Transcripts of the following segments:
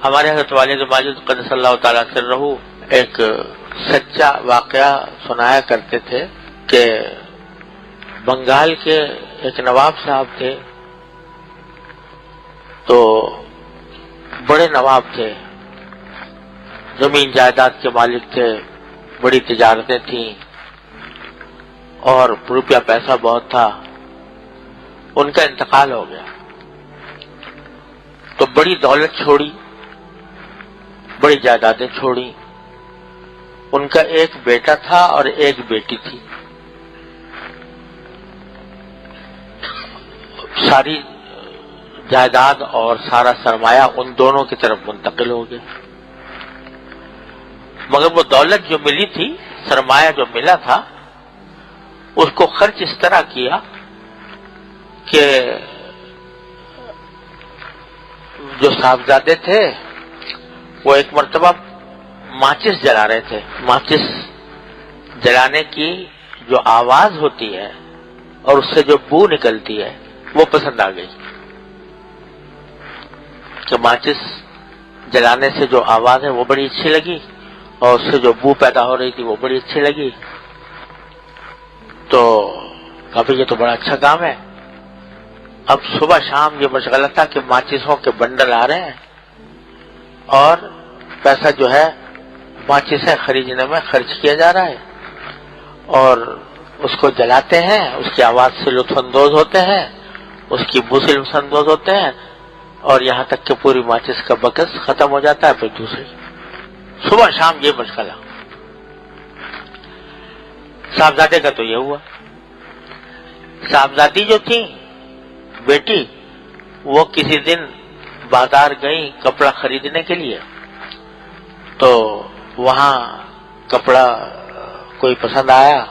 ہمارے حضرت والد ماجد قدس اللہ تعالیٰ سرہ ایک سچا واقعہ سنایا کرتے تھے کہ بنگال کے ایک نواب صاحب تھے، تو بڑے نواب تھے، زمین جائیداد کے مالک تھے، بڑی تجارتیں تھیں اور روپیہ پیسہ بہت تھا۔ ان کا انتقال ہو گیا تو بڑی دولت چھوڑی، بڑی جائیدادیں چھوڑی۔ ان کا ایک بیٹا تھا اور ایک بیٹی تھی۔ ساری جائیداد اور سارا سرمایہ ان دونوں کی طرف منتقل ہو گیا، مگر وہ دولت جو ملی تھی، سرمایہ جو ملا تھا، اس کو خرچ اس طرح کیا کہ جو صاحبزادے تھے وہ ایک مرتبہ ماچس جلا رہے تھے۔ ماچس جلانے کی جو آواز ہوتی ہے اور اس سے جو بو نکلتی ہے وہ پسند آ گئی کہ ماچس جلانے سے جو آواز ہے وہ بڑی اچھی لگی اور اس سے جو بو پیدا ہو رہی تھی وہ بڑی اچھی لگی۔ تو کبھی یہ تو بڑا اچھا کام ہے۔ اب صبح شام یہ مشغلہ تھا کہ ماچسوں کے بنڈل آ رہے ہیں اور پیسہ جو ہے ماچسیں خریدنے میں خرچ کیا جا رہا ہے، اور اس کو جلاتے ہیں، اس کی آواز سے لطف اندوز ہوتے ہیں، اس کی بو سے لطف اندوز ہوتے ہیں، اور یہاں تک کہ پوری ماچس کا بکس ختم ہو جاتا ہے۔ پھر دوسری صبح شام یہ مشغلہ۔ صاحبزادے کا تو یہ ہوا۔ صاحبزادی جو تھی بیٹی، وہ کسی دن بازار گئی کپڑا خریدنے کے لیے، تو وہاں کپڑا کوئی پسند آیا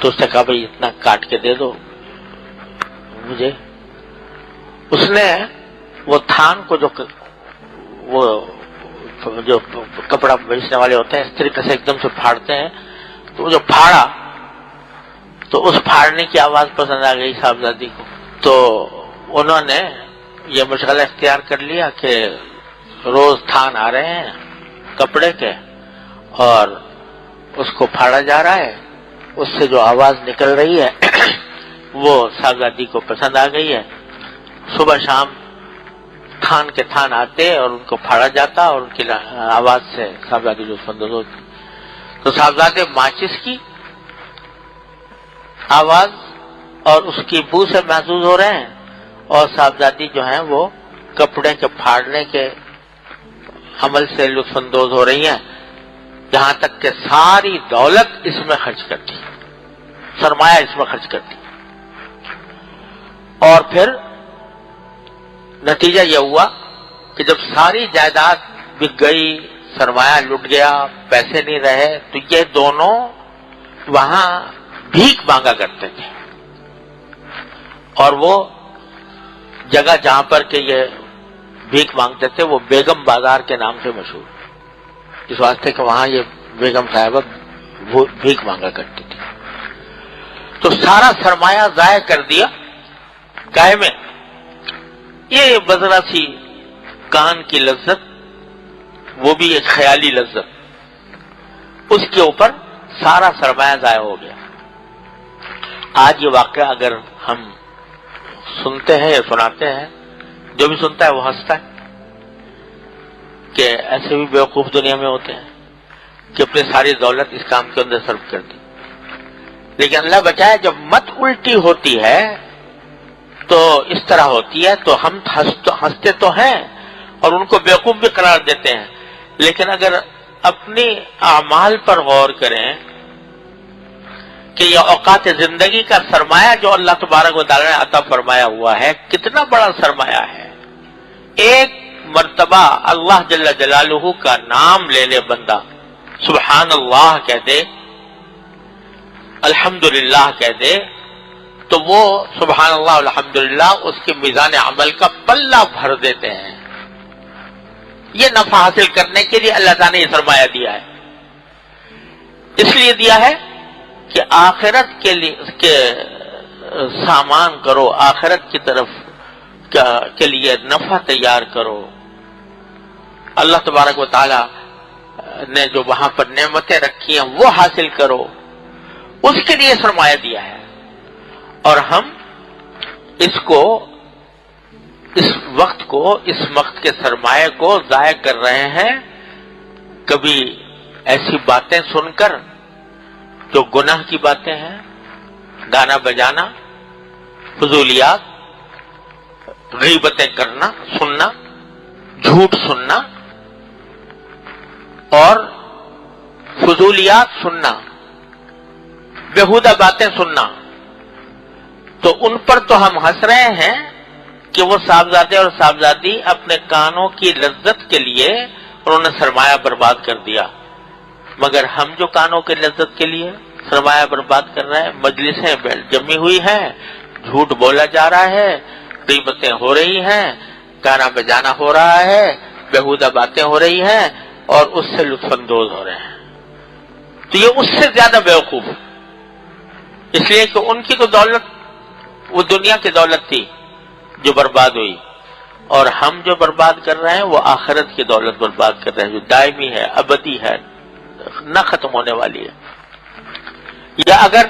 تو اس نے کہا بھائی اتنا کاٹ کے دے دو مجھے۔ اس نے وہ تھان کو جو کپڑا بیچنے والے ہوتے ہیں اس طریقے سے ایک دم سے پھاڑتے ہیں، تو وہ جو پھاڑا تو اس پھاڑنے کی آواز پسند آ گئی صاحبزادی کو، تو انہوں نے یہ مشغلہ اختیار کر لیا کہ روز تھان آ رہے ہیں کپڑے کے اور اس کو پھاڑا جا رہا ہے، اس سے جو آواز نکل رہی ہے وہ صاحبزادی کو پسند آ گئی ہے۔ صبح شام تھان کے تھان آتے اور ان کو پھاڑا جاتا اور ان کی آواز سے صاحبزادی جو اندوز ہوتی، تو صاحبزادے ماچس کی آواز اور اس کی بو سے محسوس ہو رہے ہیں، اور صاحبزادی جو ہیں وہ کپڑے کے پھاڑنے کے عمل سے لطف اندوز ہو رہی ہیں، یہاں تک کہ ساری دولت اس میں خرچ کرتی، سرمایہ اس میں خرچ کرتی۔ اور پھر نتیجہ یہ ہوا کہ جب ساری جائیداد بک گئی، سرمایہ لٹ گیا، پیسے نہیں رہے، تو یہ دونوں وہاں بھیک مانگا کرتے تھے، اور وہ جگہ جہاں پر کہ یہ بھیک مانگتے تھے وہ بیگم بازار کے نام سے مشہور، اس واسطے کہ وہاں یہ بیگم صاحبہ وہ بھیک مانگا کرتی تھی۔ تو سارا سرمایہ ضائع کر دیا گائے میں۔ یہ بذرا سی کان کی لذت، وہ بھی ایک خیالی لذت، اس کے اوپر سارا سرمایہ ضائع ہو گیا۔ آج یہ واقعہ اگر ہم سنتے ہیں یا سناتے ہیں، جو بھی سنتا ہے وہ ہنستا ہے کہ ایسے بھی بیوقوف دنیا میں ہوتے ہیں کہ اپنی ساری دولت اس کام کے اندر صرف کر دی۔ لیکن اللہ بچائے، جب مت الٹی ہوتی ہے تو اس طرح ہوتی ہے تو ہم ہنستے تو ہیں اور ان کو بیوقوف بھی قرار دیتے ہیں، لیکن اگر اپنی اعمال پر غور کریں کہ یہ اوقات زندگی کا سرمایہ جو اللہ تبارک و تعالی نے عطا فرمایا ہوا ہے کتنا بڑا سرمایہ ہے۔ ایک مرتبہ اللہ جل جلالہ کا نام لے لے بندہ، سبحان اللہ کہہ دے، الحمدللہ کہہ دے، تو وہ سبحان اللہ الحمدللہ اس کے میزان عمل کا پلہ بھر دیتے ہیں۔ یہ نفع حاصل کرنے کے لیے اللہ تعالیٰ نے یہ سرمایہ دیا ہے، اس لیے دیا ہے کہ آخرت کے لیے سامان کرو، آخرت کی طرف کے لیے نفع تیار کرو، اللہ تبارک و تعالی نے جو وہاں پر نعمتیں رکھی ہیں وہ حاصل کرو، اس کے لیے سرمایہ دیا ہے. اور ہم اس وقت کے سرمایہ کو ضائع کر رہے ہیں، کبھی ایسی باتیں سن کر جو گناہ کی باتیں ہیں، گانا بجانا، فضولیات، غیبتیں کرنا، سننا، جھوٹ سننا اور فضولیات سننا، بیہودہ باتیں سننا. تو ان پر تو ہم ہنس رہے ہیں کہ وہ صاحبزادے اور صاحبزادی اپنے کانوں کی لذت کے لیے انہوں نے سرمایہ برباد کر دیا. مگر ہم جو کانوں کی لذت کے لیے سرمایہ برباد کر رہے ہیں، مجلسیں جمی ہوئی ہیں، جھوٹ بولا جا رہا ہے، غیبتیں ہو رہی ہیں، گانا بجانا ہو رہا ہے، بیہودہ باتیں ہو رہی ہیں اور اس سے لطف اندوز ہو رہے ہیں. تو یہ اس سے زیادہ بیوقوف، اس لیے کہ ان کی تو دولت وہ دنیا کی دولت تھی جو برباد ہوئی، اور ہم جو برباد کر رہے ہیں وہ آخرت کی دولت برباد کر رہے ہیں جو دائمی ہے، ابدی ہے، نہ ختم ہونے والی ہے. یا اگر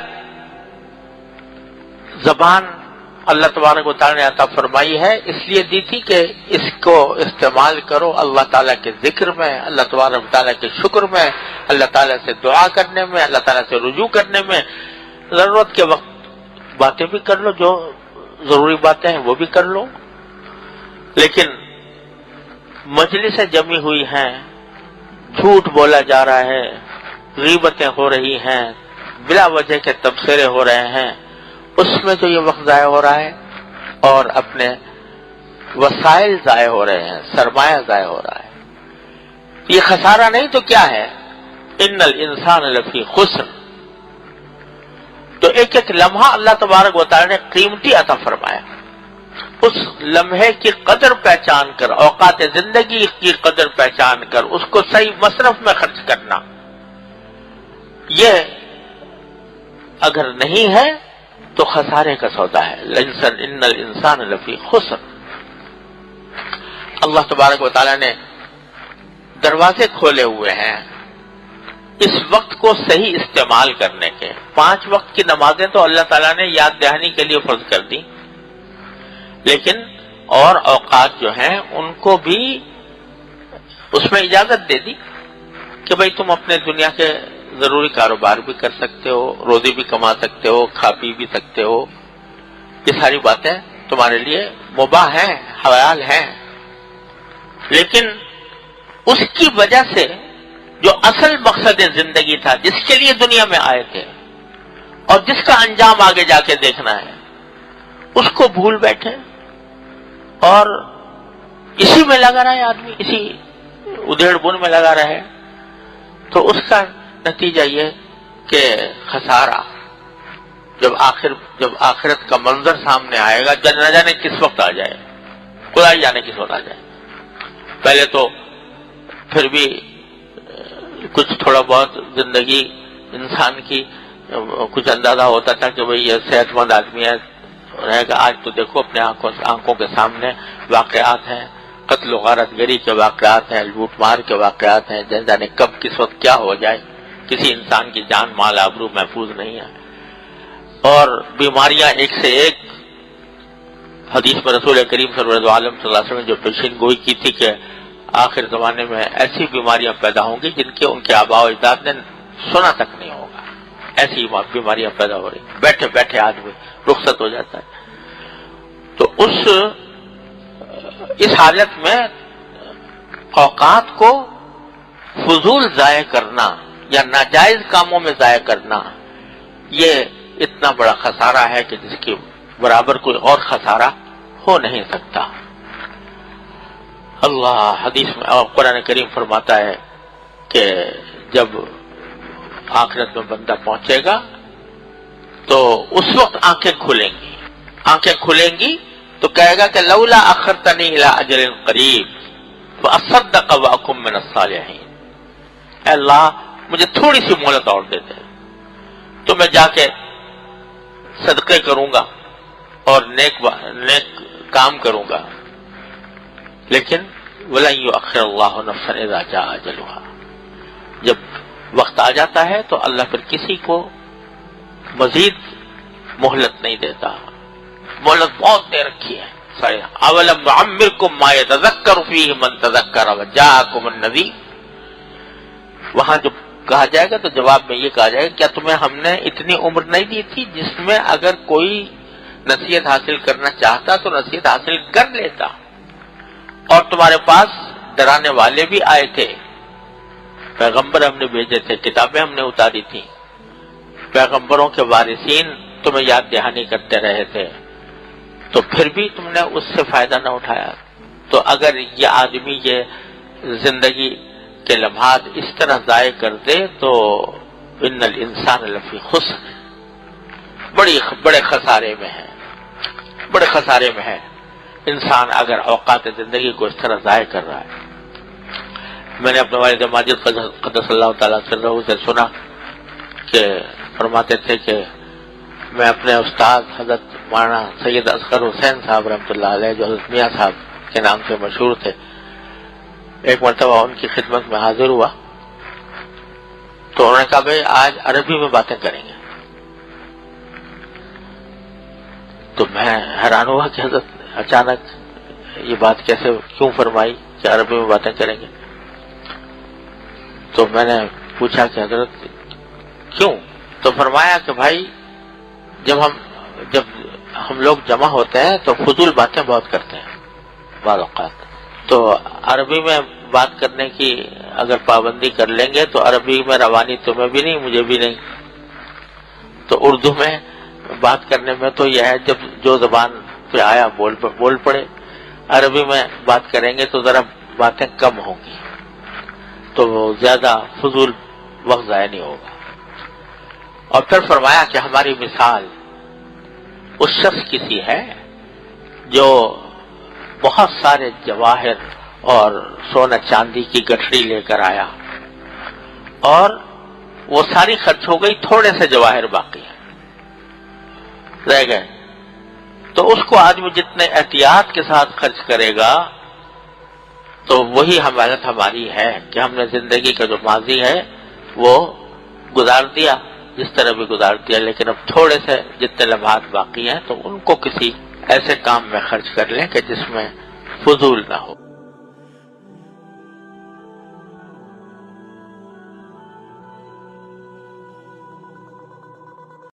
زبان اللہ تبارک و تعالیٰ نے عطا فرمائی ہے، اس لیے دی تھی کہ اس کو استعمال کرو اللہ تعالیٰ کے ذکر میں، اللہ تبارک و تعالیٰ کے شکر میں، اللہ تعالیٰ سے دعا کرنے میں، اللہ تعالیٰ سے رجوع کرنے میں. ضرورت کے وقت باتیں بھی کر لو، جو ضروری باتیں ہیں وہ بھی کر لو، لیکن مجلسیں جمی ہوئی ہیں، جھوٹ بولا جا رہا ہے، غیبتیں ہو رہی ہیں، بلا وجہ کے تبصرے ہو رہے ہیں، اس میں تو یہ وقت ضائع ہو رہا ہے اور اپنے وسائل ضائع ہو رہے ہیں، سرمایہ ضائع ہو رہا ہے. یہ خسارہ نہیں تو کیا ہے؟ ان الانسان لفی خسر. تو ایک ایک لمحہ اللہ تبارک و تعالی نے قیمتی عطا فرمایا، اس لمحے کی قدر پہچان کر، اوقات زندگی کی قدر پہچان کر اس کو صحیح مصرف میں خرچ کرنا، یہ اگر نہیں ہے تو خسارے کا سودا ہے. ان الانسان لفی خسر. اللہ تبارک و تعالی نے دروازے کھولے ہوئے ہیں اس وقت کو صحیح استعمال کرنے کے. 5 وقت کی نمازیں تو اللہ تعالیٰ نے یاد دہانی کے لیے فرض کر دی، لیکن اور اوقات جو ہیں ان کو بھی اس میں اجازت دے دی کہ بھئی تم اپنے دنیا کے ضروری کاروبار بھی کر سکتے ہو، روزی بھی کما سکتے ہو، کھا پی بھی سکتے ہو. یہ ساری باتیں تمہارے لیے مباح ہیں، حلال ہیں. لیکن اس کی وجہ سے جو اصل مقصد زندگی تھا، جس کے لیے دنیا میں آئے تھے اور جس کا انجام آگے جا کے دیکھنا ہے، اس کو بھول بیٹھے اور اسی میں لگا رہا ہے آدمی، اسی ادھیڑ بن میں لگا رہا ہے. تو اس کا نتیجہ یہ کہ خسارہ جب آخرت کا منظر سامنے آئے گا، نہ جانے کس وقت آ جائے، خدا ہی جانے کس وقت آ جائے. پہلے تو پھر بھی کچھ تھوڑا بہت زندگی انسان کی کچھ اندازہ ہوتا تھا کہ بھئی یہ صحت مند آدمی ہے رہے گا. آج تو دیکھو اپنے آنکھوں کے سامنے واقعات ہیں، قتل و غارت گری کے واقعات ہیں، لوٹ مار کے واقعات ہیں، جانے کب کس وقت کیا ہو جائے، کسی انسان کی جان مال آبرو محفوظ نہیں ہے. اور بیماریاں ایک سے ایک. حدیث میں رسول کریم صلی اللہ علیہ وسلم نے جو پیشین گوئی کی تھی کہ آخر زمانے میں ایسی بیماریاں پیدا ہوں گی جن کے ان کے آباء و اجداد نے سنا تک نہیں ہوگا. ایسی بیماریاں پیدا ہو رہی، بیٹھے بیٹھے آدمی رخصت ہو جاتا ہے. تو اس حالت میں اوقات کو فضول ضائع کرنا یا ناجائز کاموں میں ضائع کرنا، یہ اتنا بڑا خسارہ ہے کہ جس کے برابر کوئی اور خسارہ ہو نہیں سکتا. اللہ حدیث میں اور قرآن کریم فرماتا ہے کہ جب آخرت میں بندہ پہنچے گا تو اس وقت آنکھیں کھلیں گی تو کہے گا کہ لولا اخرتنی الی اجل قریب فاصدق واکن من الصالحین. اے اللہ مجھے تھوڑی سی مہلت اور دے دے تو میں جا کے صدقے کروں گا اور نیک کام کروں گا. لیکن وَلَن يُؤَخِّرَ اللَّهُ نَفْسًا إِذَا جَاءَ أَجَلُهَا، جب وقت آ جاتا ہے تو اللہ پھر کسی کو مزید مہلت نہیں دیتا. مہلت بہت دے رکھی ہے. اولم نعمرکم ما یتذکر فیہ من تذکر وجاءکم النذیر. وہاں جو کہا جائے گا تو جواب میں یہ کہا جائے گا کیا تمہیں ہم نے اتنی عمر نہیں دی تھی جس میں اگر کوئی نصیحت حاصل کرنا چاہتا تو نصیحت حاصل کر لیتا، اور تمہارے پاس ڈرانے والے بھی آئے تھے، پیغمبر ہم نے بھیجے تھے، کتابیں ہم نے اتاری تھی، پیغمبروں کے وارثین تمہیں یاد دہانی کرتے رہے تھے، تو پھر بھی تم نے اس سے فائدہ نہ اٹھایا. تو اگر یہ آدمی یہ زندگی کے لمحات اس طرح ضائع کر دے تو ان الانسان لفی خسر، بڑے خسارے میں ہے، بڑے خسارے میں ہے انسان اگر اوقات زندگی کو اس طرح ضائع کر رہا ہے. میں نے اپنے والد ماجد قدس اللہ تعالیٰ سرہ سے سنا کہ فرماتے تھے کہ میں اپنے استاد حضرت مولانا سید اصغر حسین صاحب رحمۃ اللہ علیہ جو حضرت میاں صاحب کے نام سے مشہور تھے، ایک مرتبہ ان کی خدمت میں حاضر ہوا تو انہوں نے کہا بھائی آج عربی میں باتیں کریں گے. تو میں حیران ہوا کہ حضرت اچانک یہ بات کیسے کیوں فرمائی کہ عربی میں باتیں کریں گے. تو میں نے پوچھا کہ حضرت کیوں؟ تو فرمایا کہ بھائی جب ہم لوگ جمع ہوتے ہیں تو فضول باتیں بہت کرتے ہیں بعض اوقات، تو عربی میں بات کرنے کی اگر پابندی کر لیں گے تو عربی میں روانی تمہیں بھی نہیں مجھے بھی نہیں، تو اردو میں بات کرنے میں تو یہ ہے جب جو زبان پہ آیا بول پڑے، عربی میں بات کریں گے تو ذرا باتیں کم ہوں گی تو زیادہ فضول وقت ضائع نہیں ہوگا. اور پھر فرمایا کہ ہماری مثال اس شخص کی سی ہے جو بہت سارے جواہر اور سونا چاندی کی گٹھڑی لے کر آیا اور وہ ساری خرچ ہو گئی، تھوڑے سے جواہر باقی ہیں رہ گئے. تو اس کو آدمی جتنے احتیاط کے ساتھ خرچ کرے گا تو وہی حمایت ہماری ہے کہ ہم نے زندگی کا جو ماضی ہے وہ گزار دیا جس طرح بھی گزار دیا، لیکن اب تھوڑے سے جتنے لمحات باقی ہیں تو ان کو کسی ایسے کام میں خرچ کر لیں کہ جس میں فضول نہ ہو.